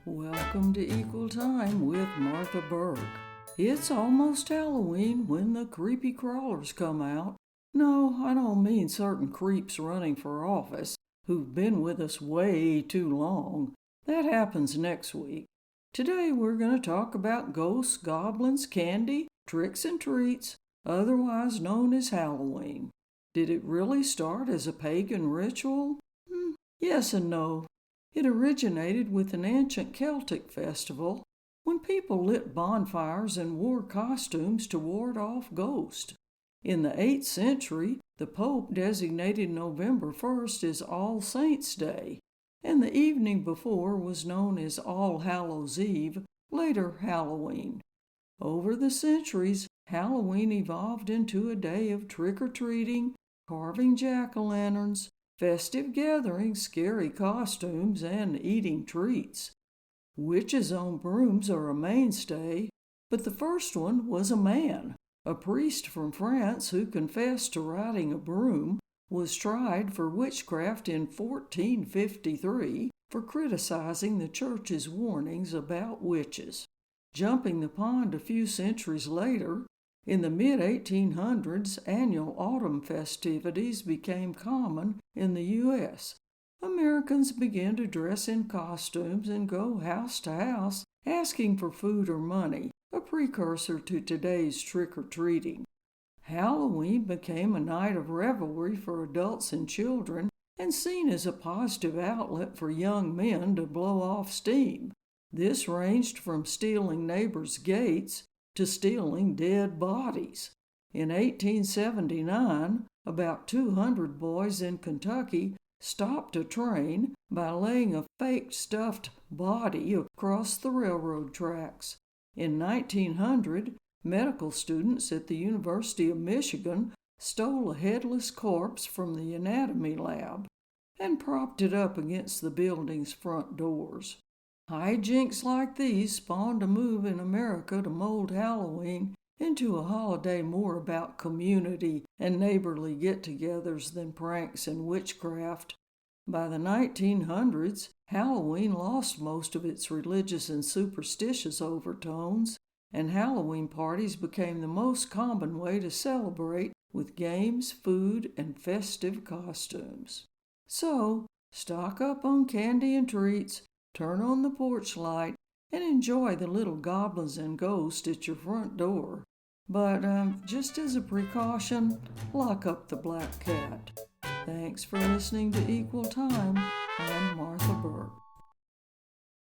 Welcome to Equal Time with Martha Burke. It's almost Halloween when the creepy crawlers come out. No, I don't mean certain creeps running for office who've been with us way too long. That happens next week. Today we're going to talk about ghosts, goblins, candy, tricks and treats, otherwise known as Halloween. Did it really start as a pagan ritual? Yes and no. It originated with an ancient Celtic festival when people lit bonfires and wore costumes to ward off ghosts. In the 8th century, the Pope designated November 1st as All Saints' Day, and the evening before was known as All Hallows' Eve, later Halloween. Over the centuries, Halloween evolved into a day of trick-or-treating, carving jack-o'-lanterns, festive gatherings, scary costumes, and eating treats. Witches on brooms are a mainstay, but the first one was a man. A priest from France who confessed to riding a broom was tried for witchcraft in 1453 for criticizing the church's warnings about witches. Jumping the pond a few centuries later, in the mid-1800s, annual autumn festivities became common in the U.S. Americans began to dress in costumes and go house to house asking for food or money, a precursor to today's trick-or-treating. Halloween became a night of revelry for adults and children and seen as a positive outlet for young men to blow off steam. This ranged from stealing neighbors' gates to stealing dead bodies. In 1879, about 200 boys in Kentucky stopped a train by laying a fake stuffed body across the railroad tracks. In 1900, medical students at the University of Michigan stole a headless corpse from the anatomy lab and propped it up against the building's front doors. Hijinks like these spawned a move in America to mold Halloween into a holiday more about community and neighborly get-togethers than pranks and witchcraft. By the 1900s, Halloween lost most of its religious and superstitious overtones, and Halloween parties became the most common way to celebrate with games, food, and festive costumes. So, stock up on candy and treats, turn on the porch light, and enjoy the little goblins and ghosts at your front door. But just as a precaution, lock up the black cat. Thanks for listening to Equal Time. I'm Martha Burke.